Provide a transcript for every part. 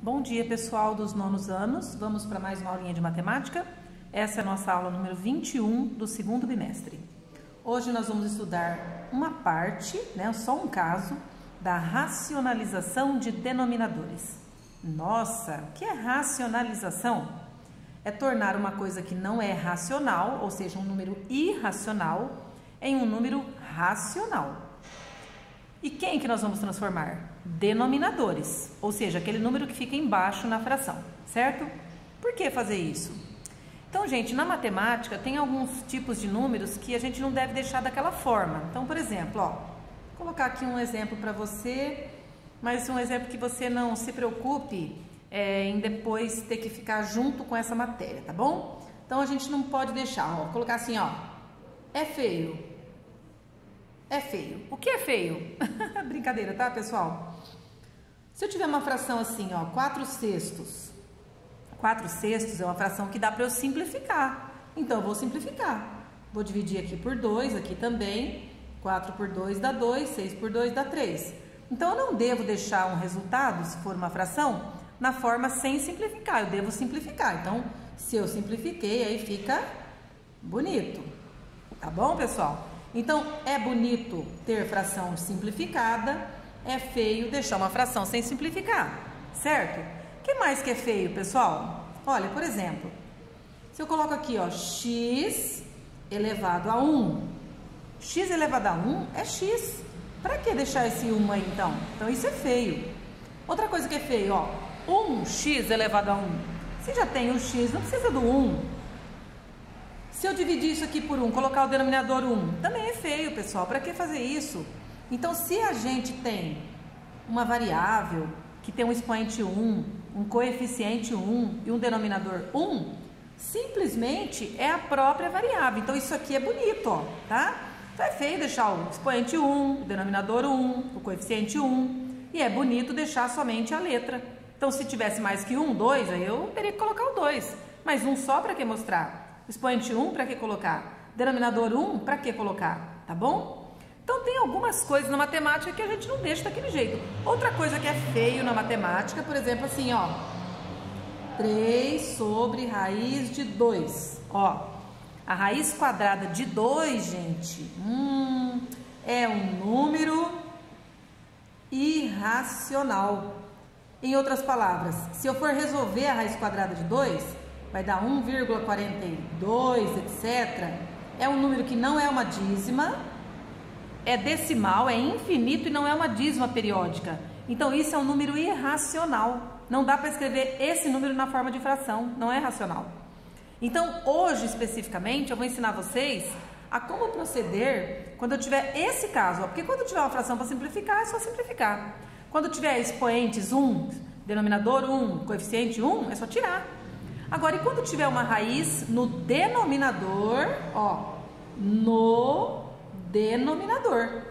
Bom dia, pessoal dos nonos anos. Vamos para mais uma aulinha de matemática. Essa é a nossa aula número 21 do segundo bimestre. Hoje nós vamos estudar uma parte, só um caso, da racionalização de denominadores. Nossa, o que é racionalização? É tornar uma coisa que não é racional, ou seja, um número irracional, em um número racional. E quem que nós vamos transformar? Denominadores, ou seja, aquele número que fica embaixo na fração, certo? Por que fazer isso? Então, gente, na matemática tem alguns tipos de números que a gente não deve deixar daquela forma. Então, por exemplo, vou colocar aqui um exemplo para você, mas um exemplo que você não se preocupe em depois ter que ficar junto com essa matéria, tá bom? Então, a gente não pode deixar, vou colocar assim, é feio. É feio. O que é feio? Brincadeira, tá, pessoal? Se eu tiver uma fração assim, 4 sextos. 4 sextos é uma fração que dá para eu simplificar. Então, eu vou simplificar. Vou dividir aqui por 2, aqui também. 4 por 2 dá 2, 6 por 2 dá 3. Então, eu não devo deixar um resultado, se for uma fração, na forma sem simplificar. Eu devo simplificar. Então, se eu simplifiquei, aí fica bonito. Tá bom, pessoal? Então, é bonito ter fração simplificada, é feio deixar uma fração sem simplificar, certo? O que mais que é feio, pessoal? Olha, por exemplo, se eu coloco aqui, x elevado a 1. X elevado a 1 é x. Para que deixar esse 1 aí, então? Então, isso é feio. Outra coisa que é feio, 1x elevado a 1. Se já tem o x, não precisa do 1. Se eu dividir isso aqui por 1, colocar o denominador 1, também é feio, pessoal. Para que fazer isso? Então, se a gente tem uma variável que tem um expoente 1, um coeficiente 1 e um denominador 1, simplesmente é a própria variável. Então, isso aqui é bonito, tá? Então, é feio deixar o expoente 1, o denominador 1, o coeficiente 1. E é bonito deixar somente a letra. Então, se tivesse mais que 1, 2, aí eu teria que colocar o 2. Mas 1 só para que mostrar? Expoente 1, para que colocar? Denominador 1, para que colocar? Tá bom? Então, tem algumas coisas na matemática que a gente não deixa daquele jeito. Outra coisa que é feio na matemática, por exemplo, assim, 3 sobre raiz de 2. A raiz quadrada de 2, gente, é um número irracional. Em outras palavras, se eu for resolver a raiz quadrada de 2... vai dar 1,42, etc. É um número que não é uma dízima, é decimal, é infinito e não é uma dízima periódica. Então, isso é um número irracional. Não dá para escrever esse número na forma de fração, não é racional. Então, hoje, especificamente, eu vou ensinar vocês a como proceder quando eu tiver esse caso. Porque quando eu tiver uma fração para simplificar, é só simplificar. Quando eu tiver expoentes 1, denominador 1, coeficiente 1, é só tirar. Agora, e quando tiver uma raiz no denominador, no denominador.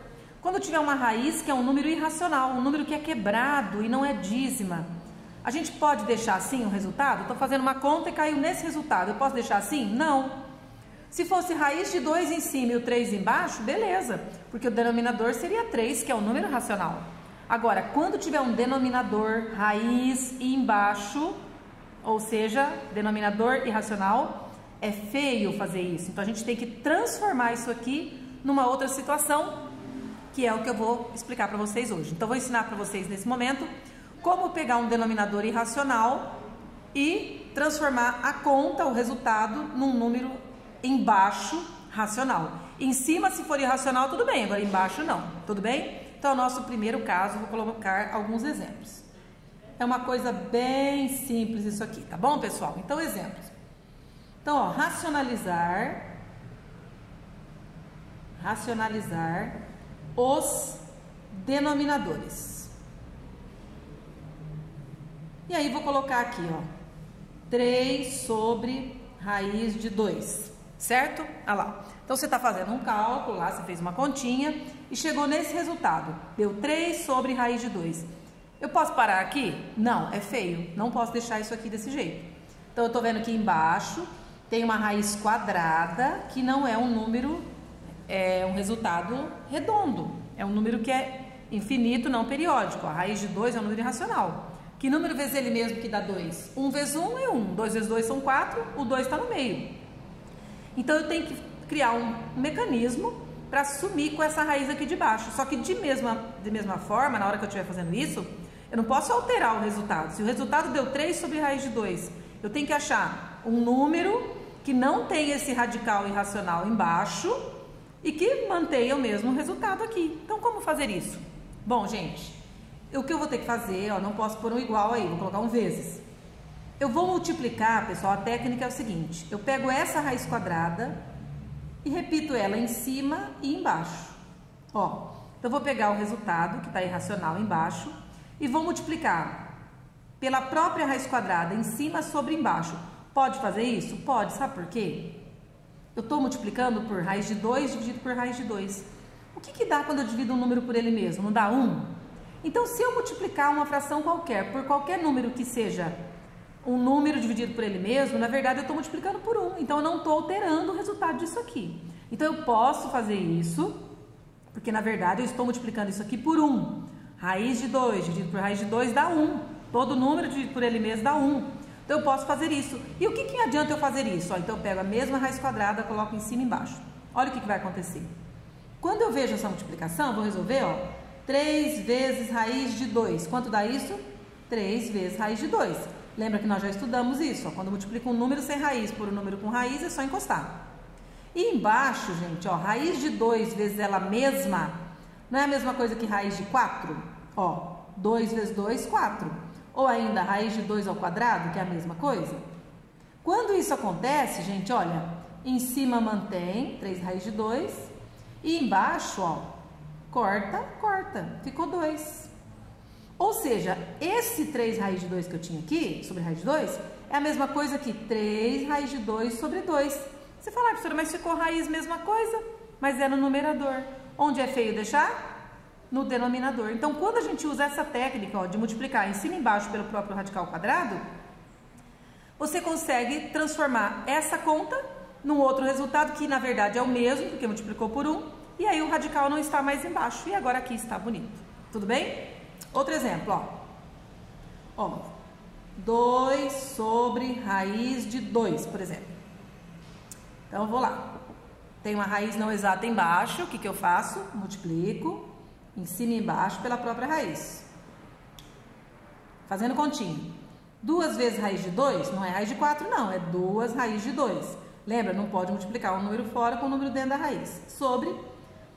Quando tiver uma raiz que é um número irracional, um número que é quebrado e não é dízima, a gente pode deixar assim o resultado? Estou fazendo uma conta e caiu nesse resultado, eu posso deixar assim? Não. Se fosse raiz de 2 em cima e o 3 embaixo, beleza, porque o denominador seria 3, que é um número racional. Agora, quando tiver um denominador, raiz e embaixo, ou seja, denominador irracional, é feio fazer isso. Então, a gente tem que transformar isso aqui numa outra situação, que é o que eu vou explicar para vocês hoje. Então, vou ensinar para vocês nesse momento como pegar um denominador irracional e transformar a conta, o resultado, num número embaixo racional. Em cima, se for irracional, tudo bem. Agora, embaixo, não. Tudo bem? Então, é o nosso primeiro caso. Vou colocar alguns exemplos. É uma coisa bem simples isso aqui, tá bom, pessoal? Então, exemplos. Então, racionalizar os denominadores. E aí, vou colocar aqui, 3 sobre raiz de 2, certo? Olha lá. Então, você está fazendo um cálculo lá, você fez uma continha e chegou nesse resultado. Deu 3 sobre raiz de 2. Eu posso parar aqui? Não, é feio. Não posso deixar isso aqui desse jeito. Então, eu estou vendo aqui embaixo, tem uma raiz quadrada, que não é um número, é um resultado redondo. É um número que é infinito, não periódico. A raiz de 2 é um número irracional. Que número vezes ele mesmo que dá 2? 1 vezes 1 é 1, 2 vezes 2 são 4, o 2 está no meio. Então eu tenho que criar um mecanismo para sumir com essa raiz aqui de baixo. Só que de mesma forma, na hora que eu estiver fazendo isso, eu não posso alterar o resultado. Se o resultado deu 3 sobre raiz de 2, eu tenho que achar um número que não tem esse radical irracional embaixo e que mantenha o mesmo resultado aqui. Então, como fazer isso? Bom, gente, o que eu vou ter que fazer, ó, não posso pôr um igual aí, vou colocar um vezes. Eu vou multiplicar, pessoal, a técnica é o seguinte, eu pego essa raiz quadrada e repito ela em cima e embaixo. Ó, então eu vou pegar o resultado, que está irracional embaixo, e vou multiplicar pela própria raiz quadrada em cima sobre embaixo. Pode fazer isso? Pode. Sabe por quê? Eu estou multiplicando por raiz de 2 dividido por raiz de 2. O que dá quando eu divido um número por ele mesmo? Não dá 1? Então, se eu multiplicar uma fração qualquer por qualquer número que seja um número dividido por ele mesmo, na verdade eu estou multiplicando por 1. Então, eu não estou alterando o resultado disso aqui. Então, eu posso fazer isso, porque na verdade eu estou multiplicando isso aqui por 1. Raiz de 2 dividido por raiz de 2 dá 1. Todo número dividido por ele mesmo dá 1. Então, eu posso fazer isso. E o que adianta eu fazer isso? Ó, então, eu pego a mesma raiz quadrada, coloco em cima e embaixo. Olha o que vai acontecer. Quando eu vejo essa multiplicação, vou resolver, ó, 3 vezes raiz de 2. Quanto dá isso? 3 vezes raiz de 2. Lembra que nós já estudamos isso, ó, quando multiplica um número sem raiz por um número com raiz, é só encostar. E embaixo, gente, ó, raiz de 2 vezes ela mesma, não é a mesma coisa que raiz de 4? Ó, 2 vezes 2, 4. Ou ainda raiz de 2 ao quadrado, que é a mesma coisa. Quando isso acontece, gente, olha, em cima mantém 3 raiz de 2 e embaixo, ó, corta, ficou 2. Ou seja, esse 3 raiz de 2 que eu tinha aqui, sobre raiz de 2, é a mesma coisa que 3 raiz de 2 sobre 2. Você fala, professora, mas ficou raiz mesma coisa, mas é no numerador. Onde é feio deixar? No denominador. Então, quando a gente usa essa técnica, ó, de multiplicar em cima e embaixo pelo próprio radical quadrado, você consegue transformar essa conta num outro resultado que, na verdade, é o mesmo, porque multiplicou por 1, e aí o radical não está mais embaixo, e agora aqui está bonito. Tudo bem? Outro exemplo, ó. 2 sobre raiz de 2, por exemplo. Então, eu vou lá. Tem uma raiz não exata embaixo, o que eu faço? Multiplico em cima e embaixo pela própria raiz. Fazendo continha. 2 vezes raiz de 2 não é raiz de 4, não. É 2 raiz de 2. Lembra? Não pode multiplicar um número fora com o número dentro da raiz. Sobre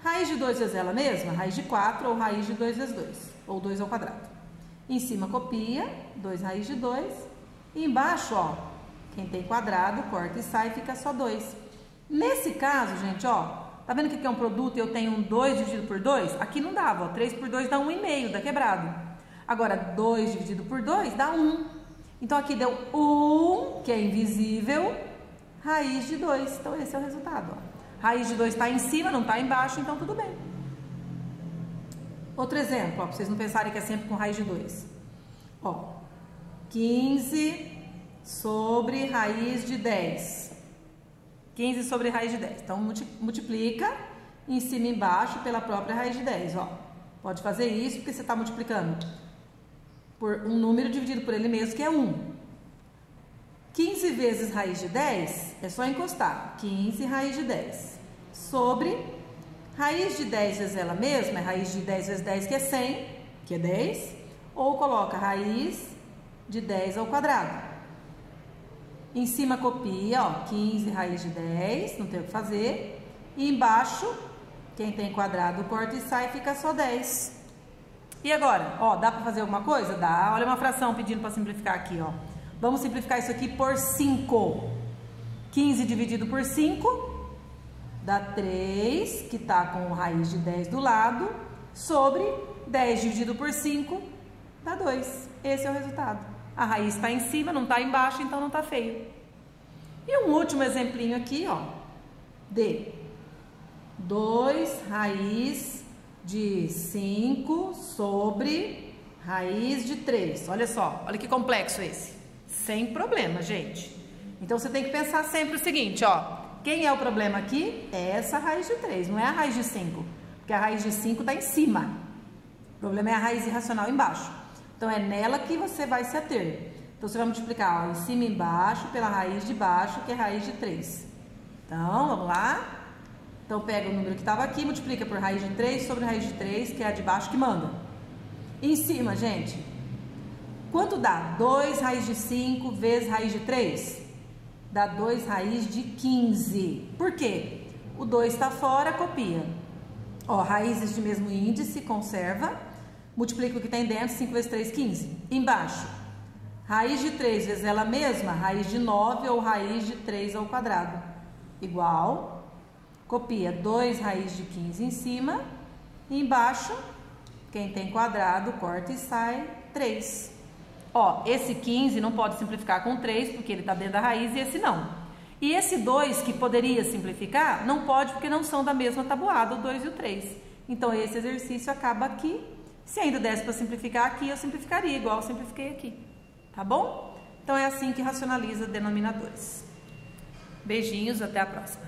raiz de 2 vezes ela mesma, raiz de 4 ou raiz de 2 vezes 2. Ou 2 ao quadrado. Em cima copia, 2 raiz de 2. E embaixo, ó, quem tem quadrado, corta e sai, fica só 2. Nesse caso, gente, ó, tá vendo que aqui é um produto e eu tenho um 2 dividido por 2? Aqui não dava, ó. 3 por 2 dá 1,5, dá quebrado. Agora, 2 dividido por 2 dá 1. Então, aqui deu 1, que é invisível, raiz de 2. Então, esse é o resultado, ó. Raiz de 2 está em cima, não está embaixo, então tudo bem. Outro exemplo, ó, para vocês não pensarem que é sempre com raiz de 2. Ó, 15 sobre raiz de 10. 15 sobre raiz de 10. Então, multiplica em cima e embaixo pela própria raiz de 10, ó. Pode fazer isso porque você está multiplicando por um número dividido por ele mesmo, que é 1. 15 vezes raiz de 10 é só encostar. 15 raiz de 10 sobre raiz de 10 vezes ela mesma, é raiz de 10 vezes 10, que é 100, que é 10. Ou coloca raiz de 10 ao quadrado. Em cima copia, ó, 15 raiz de 10, não tem o que fazer. E embaixo, quem tem quadrado corta e sai, fica só 10. E agora, ó, dá para fazer alguma coisa? Dá. Olha uma fração pedindo para simplificar aqui, ó. Vamos simplificar isso aqui por 5. 15 dividido por 5 dá 3, que está com raiz de 10 do lado, sobre 10 dividido por 5 dá 2. Esse é o resultado. A raiz está em cima, não está embaixo, então não está feio. E um último exemplinho aqui, ó, de 2 raiz de 5 sobre raiz de 3. Olha só, olha que complexo esse. Sem problema, gente. Então, você tem que pensar sempre o seguinte, ó. Quem é o problema aqui? É essa raiz de 3, não é a raiz de 5. Porque a raiz de 5 está em cima. O problema é a raiz irracional embaixo. Então, é nela que você vai se ater. Então, você vai multiplicar, ó, em cima e embaixo pela raiz de baixo, que é raiz de 3. Então, vamos lá. Então, pega o número que estava aqui, multiplica por raiz de 3 sobre raiz de 3, que é a de baixo que manda. E em cima, gente, quanto dá? 2 raiz de 5 vezes raiz de 3? Dá 2 raiz de 15. Por quê? O 2 está fora, copia. Ó, raízes de mesmo índice, conserva. Multiplica o que tem dentro, 5 vezes 3, 15. Embaixo, raiz de 3 vezes ela mesma, raiz de 9 ou raiz de 3 ao quadrado. Igual, copia 2 raiz de 15 em cima. E embaixo, quem tem quadrado, corta e sai 3. Ó, esse 15 não pode simplificar com 3, porque ele está dentro da raiz, e esse não. E esse 2, que poderia simplificar, não pode, porque não são da mesma tabuada, o 2 e o 3. Então, esse exercício acaba aqui. Se ainda desse para simplificar aqui, eu simplificaria, igual eu simplifiquei aqui. Tá bom? Então, é assim que racionaliza denominadores. Beijinhos, até a próxima.